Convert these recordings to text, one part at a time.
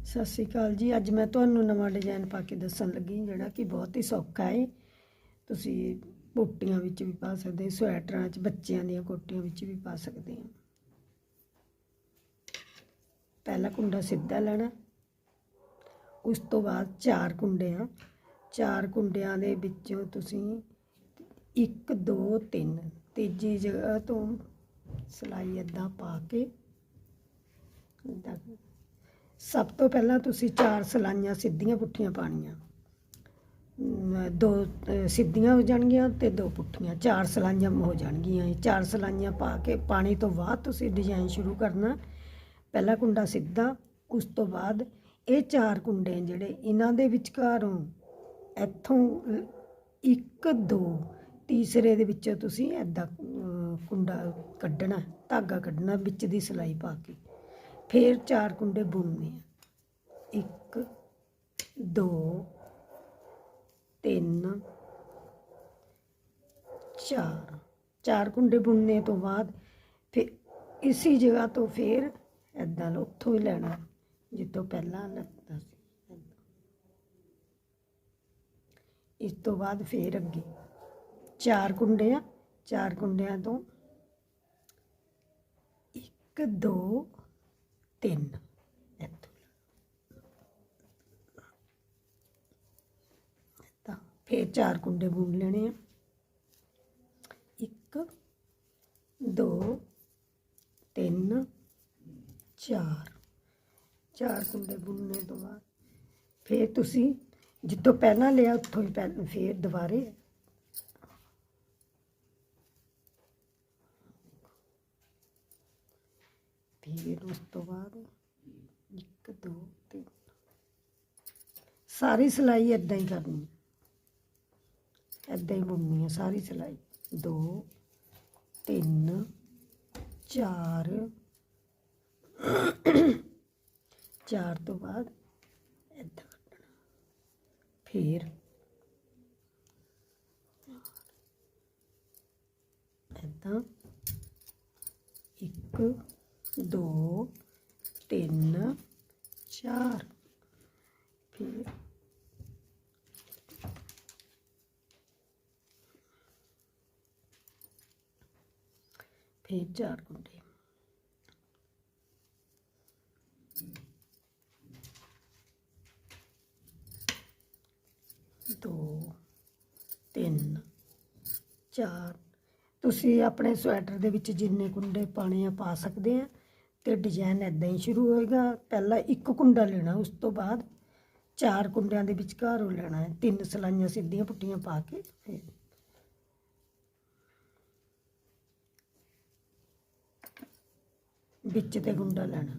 सत श्री अकाल जी। अज मैं तुहानू नवा डिजाइन पा के दसन लगी जिहड़ा कि बहुत ही सौखा है। तुसी कोटियां विच भी पा सकते, स्वैटरां च, बच्चों दी कोटियां विच भी पा सकते हैं। पहला कुंडा सीधा लेना, उस तो बाद चार कुंडे हैं। चार कुंडियां दे विचों तुसी 1 2 3 तीजी जगह तो सिलाई इदां पा के सब तो पहला तुसी 4 सिलाइयां सीधियां पुट्ठियां पानियां, 2 सीधियां हो जाणगियां ते 2 पुट्ठियां, 4 सिलाइयां हो जाणगियां। 4 सिलाइयां पा के पानी तो बाद तुसी डिजाइन शुरू करना। पहला कुंडा सीधा, उस तो बाद ये 4 कुंडे जिहड़े इन्हां दे विचकारों इत्थों 1 2 तीसरे दे विचों तुसी इदां कुंडा कड्ढना, धागा कड्ढना विच दी सिलाई पा के। फिर 4 कुंडे बुनने, 1 2 3 4 4 कुंडे बुनने तो बाद फिर इसी जगह तो फिर इदां उत्थों ही लेना जितों पहला लगता सी। इस तो बाद फिर अगे 4 कुंडे आ, 4 कुंडियां तो 1 2 3 फिर 4 कुंडे बुन लेने, 1 2 3 4 4 कुंडे बुनने तो बाद फिर तुसी जितों पहला लिया उत्थों ही पहले फिर दोबारे फिर उस तो बाद 1 2 3 सारी सिलाई इदां ही करनी, इदां ही बुननी है सारी सिलाई। 2 3 4 4 तो बाद इदां कट्टना, फिर इदां 1 2 3 4 फिर फिर 4 कुंडे, 2 3 4 तुसी अपने स्वेटर दे विच जिन्ने कुंडे पाने आ पा सकते हैं। तो डिजाइन इदां ही शुरू होएगा। पहला 1 कुंडा लेना, उस तो बाद 4 कुंडियां दे विचकारों लेना है, 3 सिलाइयां सीधियां पुट्टियां पा के फिर विच ते कुंडा लेना,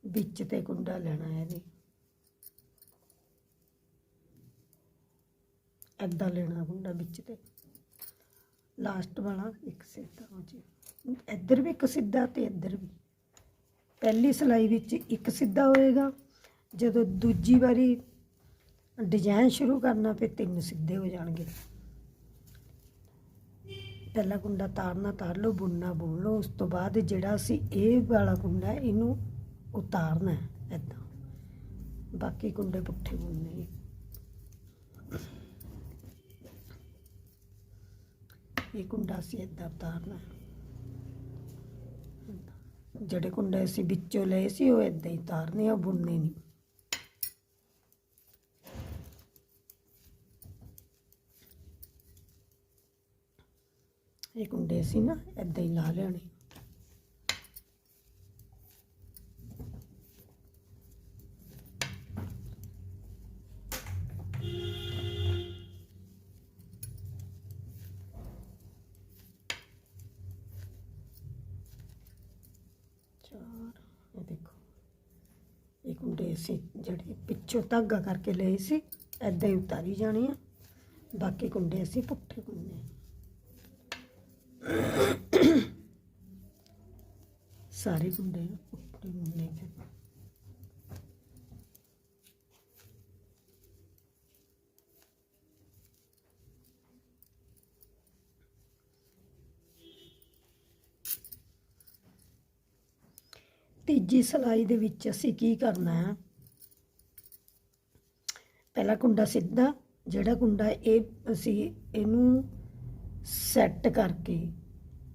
विच ते कुंडा लेना है। इदां लेना कुंडा विच ते लास्ट वाला एक सीधा हो जाए, इधर भी एक सीधा ते इधर भी। पहली सिलाई विच एक सीधा होएगा, जदों दूजी बारी डिजाइन शुरू करना फिर 3 सीधे हो जाएंगे। पहला कुंडा तारना तार लो, बुनना बुन लो, उस तो बाद जिहड़ा असीं ये वाला कुंडा है इनू उतारना है इदां, बाकी कुंडे पुट्ठे बुनने। ये कुंडा असीं इदां उतारना है, जिहड़े कुंडे असीं विचों लए सी वो इदां ही उतारने आ, बुनने नहीं। ये कुंडे असीं ना इदां ही ला लेने। ये देखो, ये कुंडे असीं जिहड़े पिछों धागा करके लए सी इदां ही उतारी जाने आ, बाकी कुंडे असीं पुट्ठे बुनने। सारे कुंडे पुट्ठे बुनने। ਤੀਜੀ ਸਿਲਾਈ ਦੇ ਵਿੱਚ ਅਸੀਂ ਕੀ ਕਰਨਾ ਹੈ, ਪਹਿਲਾ ਕੁੰਡਾ ਸਿੱਧਾ, ਜਿਹੜਾ ਕੁੰਡਾ ਇਹ ਅਸੀਂ ਇਹਨੂੰ ਸੈੱਟ ਕਰਕੇ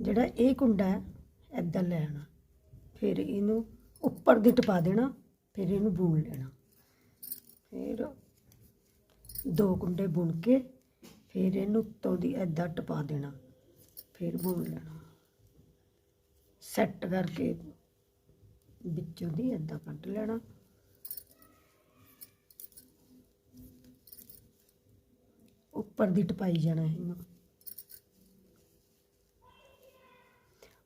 ਜਿਹੜਾ ਇਹ ਕੁੰਡਾ ਹੈ ਇੱਦਾਂ ਲੈਣਾ, ਫਿਰ ਇਹਨੂੰ ਉੱਪਰ ਦੀ ਟਪਾ ਦੇਣਾ, ਫਿਰ ਇਹਨੂੰ ਬੁਣ ਲੈਣਾ, ਫਿਰ 2 ਕੁੰਡੇ ਬੁਣ ਕੇ ਫਿਰ ਇਹਨੂੰ ਉੱਤੋਂ ਦੀ ਇੱਦਾਂ ਟਪਾ ਦੇਣਾ, ਫਿਰ ਬੁਣ ਲੈਣਾ, ਸੈੱਟ ਕਰਕੇ ਵਿੱਚੋਂ ਦੀ ਇੱਦਾਂ ਕੱਢ ਲੈਣਾ। ਉੱਪਰ ਦੀ ਟਪਾਈ ਜਾਣਾ ਇਹਨੂੰ।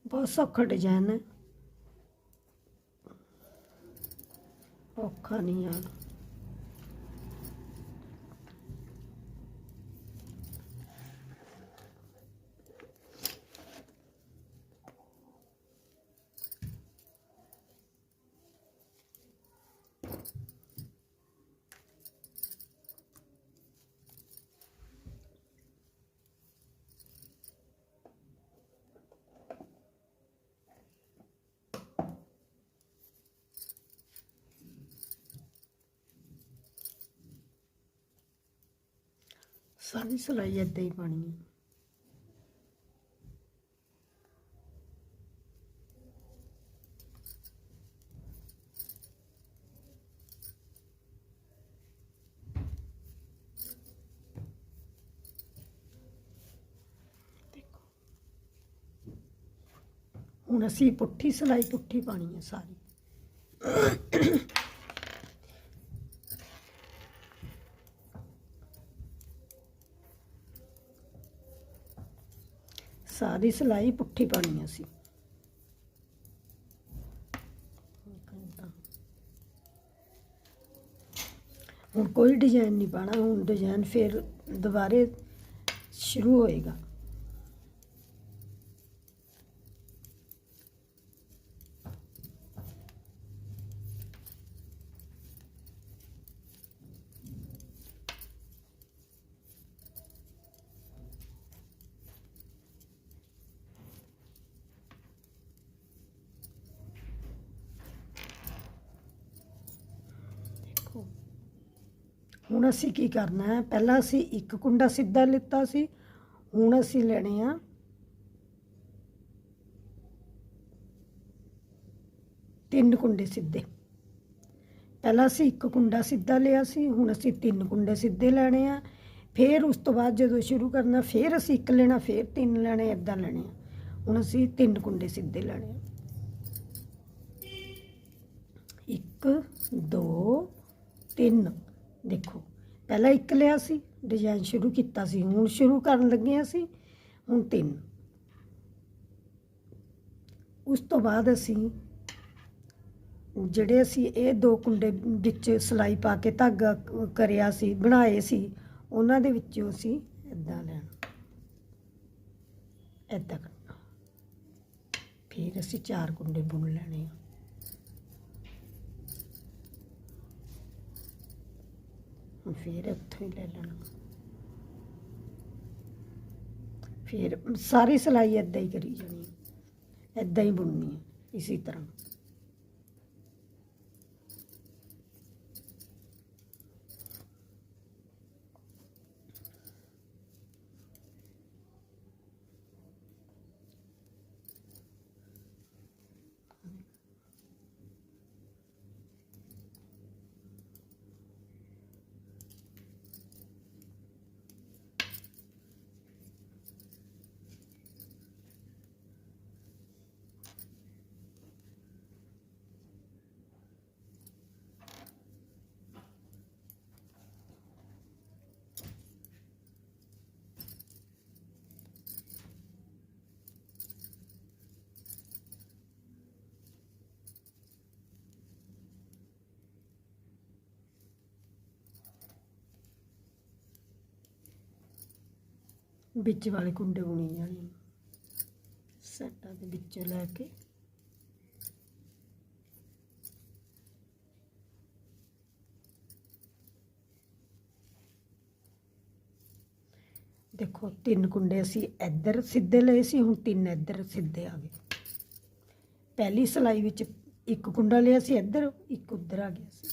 ਬਹੁਤ ਸੌਖਾ ਡਿਜ਼ਾਈਨ ਹੈ, ਔਖਾ ਨਹੀਂ ਆ। सारी सिलाई इदां ही पानी है। देखो हुण असी पुट्ठी सिलाई पुट्ठी पानी है सारी। सारी सिलाई पुट्ठी पानी है सी। हुण कोई डिजाइन नहीं पाना, हुण डिजाइन फिर दोबारे शुरू होएगा। ਹੁਣ ਅਸੀਂ ਕੀ ਕਰਨਾ ਹੈ, ਪਹਿਲਾਂ ਅਸੀਂ ਇੱਕ ਕੁੰਡਾ ਸਿੱਧਾ ਲਿੱਤਾ ਸੀ, ਹੁਣ ਅਸੀਂ ਲੈਣੇ ਆ 3 ਕੁੰਡੇ ਸਿੱਧੇ। ਪਹਿਲਾਂ ਅਸੀਂ ਇੱਕ ਕੁੰਡਾ ਸਿੱਧਾ ਲਿਆ ਸੀ, ਹੁਣ ਅਸੀਂ 3 ਕੁੰਡੇ ਸਿੱਧੇ ਲੈਣੇ ਆ। ਫਿਰ ਉਸ ਤੋਂ ਬਾਅਦ ਜਦੋਂ ਸ਼ੁਰੂ ਕਰਨਾ ਫਿਰ ਅਸੀਂ ਇੱਕ ਲੈਣਾ, ਫਿਰ 3 ਲੈਣੇ, ਇੱਦਾਂ ਲੈਣੇ ਆ। ਹੁਣ ਅਸੀਂ 3 ਕੁੰਡੇ ਸਿੱਧੇ ਲੈਣੇ ਆ। 1 2 3। देखो पहला 1 लिया सी, डिजाइन शुरू किया सी, हुण शुरू करन लगे असी हुण 3। उस तो बाद असी जिहड़े असी ये 2 कुंडे विच सिलाई पा के धागा करिया सी बनाए सी, उन्हां दे विचों असी इदां लेना, इदां करना, फिर असी 4 कुंडे बुन लैणे आ। फिर उत्थों ही ले लेना, फिर सारी सिलाई इदां ही करी जानी, इदां ही बुननी है इसी तरह। विच वाले कुंडे बुनी जाने, सैटां दे विचों लैके देखो 3 कुंडे असी इधर सीधे लए सी, हुण 3 इधर सीधे आ गए। पहली सिलाई विच ਇੱਕ ਕੁੰਡਾ ਲਿਆ ਸੀ ਇੱਧਰ, ਇੱਕ ਉੱਧਰ ਆ ਗਿਆ ਸੀ।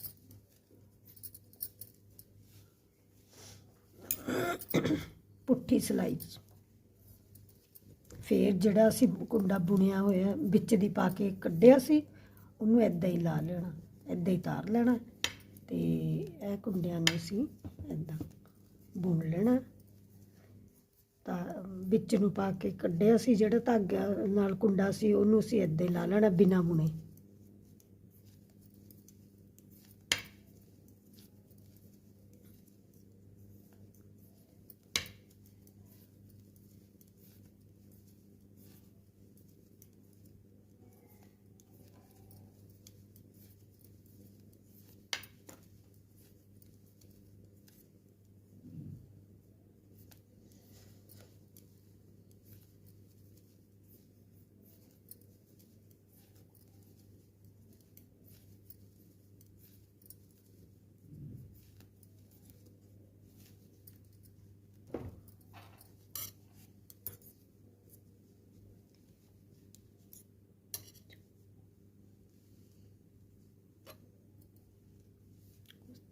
ਪੁੱਠੀ ਸਿਲਾਈ 'ਚ ਫਿਰ ਜਿਹੜਾ ਅਸੀਂ ਕੁੰਡਾ ਬੁਣਿਆ ਹੋਇਆ ਵਿੱਚ ਦੀ ਪਾ ਕੇ ਕੱਢਿਆ ਸੀ, ਉਹਨੂੰ ਇੱਦਾਂ ਹੀ ਲਾ ਲੈਣਾ, ਇੱਦਾਂ ਹੀ ਤਾਰ ਲੈਣਾ ਤੇ ਇਹ ਕੁੰਡਿਆਂ ਨੂੰ ਅਸੀਂ ਇੱਦਾਂ ਬੁਣ ਲੈਣਾ। ਤਾਂ ਵਿੱਚ ਨੂੰ ਪਾ ਕੇ ਕੱਢਿਆ ਸੀ ਜਿਹੜਾ ਧਾਗਾ ਨਾਲ ਕੁੰਡਾ ਸੀ, ਉਹਨੂੰ ਅਸੀਂ ਇੱਦਾਂ ਹੀ ਲਾ ਲੈਣਾ ਬਿਨਾਂ ਬੁਣੇ।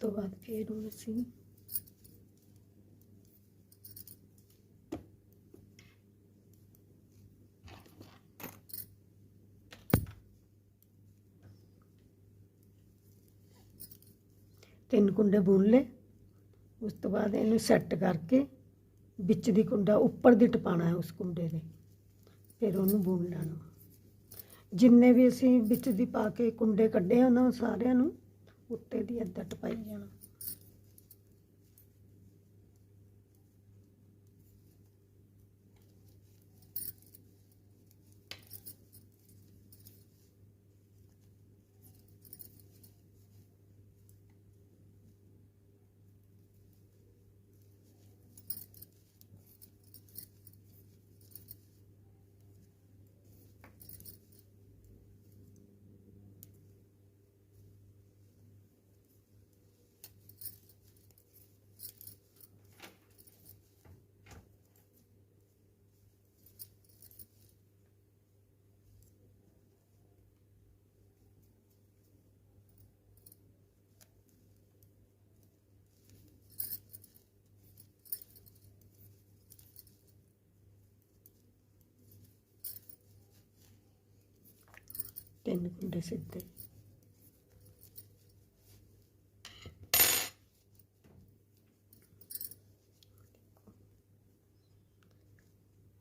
ਉਸ ਤੋਂ ਬਾਅਦ ਫਿਰ ਹੁਣ ਅਸੀਂ ਤਿੰਨ ਕੁੰਡੇ ਬੁਣ ਲਏ। ਉਸ ਤੋਂ ਬਾਅਦ ਇਹਨੂੰ ਸੈੱਟ ਕਰਕੇ ਵਿੱਚ ਦੀ ਕੁੰਡਾ ਉੱਪਰ ਦੀ ਟਪਾਉਣਾ ਹੈ ਉਸ ਕੁੰਡੇ ਦੇ, ਫਿਰ ਉਹਨੂੰ ਬੁਣ ਲੈਣਾ। ਜਿੰਨੇ ਵੀ ਅਸੀਂ ਵਿੱਚ ਦੀ ਪਾ ਕੇ ਕੁੰਡੇ ਕੱਢੇ ਉਹਨਾਂ ਸਾਰਿਆਂ ਨੂੰ ਉੱਤੇ ਦੀ ਇੱਦਾਂ ਟਪਾਈ ਜਾਣਾ। ਤਿੰਨ ਕੁੰਡੇ ਸਿੱਧੇ।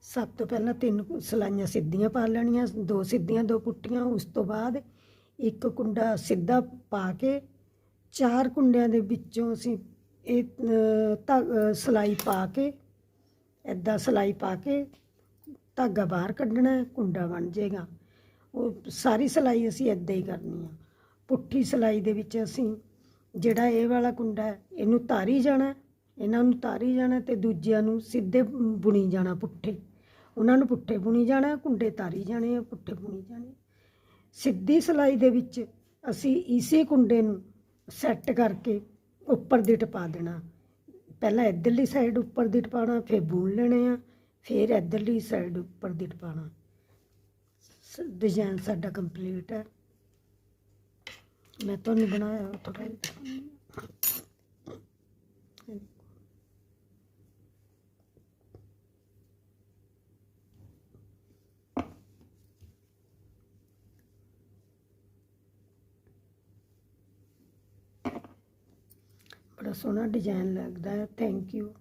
ਸਭ ਤੋਂ ਪਹਿਲਾਂ ਤਿੰਨ ਸਲਾਈਆਂ ਸਿੱਧੀਆਂ ਪਾ ਲੈਣੀਆਂ, ਦੋ ਸਿੱਧੀਆਂ ਦੋ ਪੁੱਟੀਆਂ। ਉਸ ਤੋਂ ਬਾਅਦ ਇੱਕ ਕੁੰਡਾ ਸਿੱਧਾ ਪਾ ਕੇ ਚਾਰ ਕੁੰਡਿਆਂ ਦੇ ਵਿੱਚੋਂ ਅਸੀਂ ਇਹ ਸਿਲਾਈ ਪਾ ਕੇ ਇੱਦਾਂ ਸਿਲਾਈ ਪਾ ਕੇ ਧਾਗਾ ਬਾਹਰ ਕੱਢਣਾ, ਕੁੰਡਾ ਬਣ ਜਾਏਗਾ। ਉਹ ਸਾਰੀ ਸਿਲਾਈ ਅਸੀਂ ਇੱਦਾਂ ਹੀ ਕਰਨੀ ਆ। ਪੁੱਠੀ ਸਿਲਾਈ ਦੇ ਵਿੱਚ ਅਸੀਂ ਜਿਹੜਾ ਇਹ ਵਾਲਾ ਕੁੰਡਾ ਹੈ ਇਹਨੂੰ ਤਾਰੀ ਜਾਣਾ, ਇਹਨਾਂ ਨੂੰ ਤਾਰੀ ਜਾਣਾ ਤੇ ਦੂਜਿਆਂ ਨੂੰ ਸਿੱਧੇ ਬੁਣੀ ਜਾਣਾ ਪੁੱਠੇ, ਉਹਨਾਂ ਨੂੰ ਪੁੱਠੇ ਬੁਣੀ ਜਾਣਾ, ਕੁੰਡੇ ਤਾਰੀ ਜਾਣੇ ਆ, ਪੁੱਠੇ ਬੁਣੀ ਜਾਣੇ। ਸਿੱਧੀ ਸਿਲਾਈ ਦੇ ਵਿੱਚ ਅਸੀਂ ਇਸੇ ਕੁੰਡੇ ਨੂੰ ਸੈੱਟ ਕਰਕੇ ਉੱਪਰ ਦੀ ਟਪਾ ਦੇਣਾ। ਪਹਿਲਾਂ ਇੱਧਰਲੀ ਸਾਈਡ ਉੱਪਰ ਦੀ ਟਪਾਉਣਾ, ਫਿਰ ਬੁਣ ਲੈਣੇ ਆ, ਫਿਰ ਇੱਧਰਲੀ ਸਾਈਡ ਉੱਪਰ ਦੀ ਟਪਾਉਣਾ। डिजाइन साडा कंप्लीट है। मैं तो नहीं बनाया थोड़ा बड़ा सोहना डिजाइन लगता है। Thank you.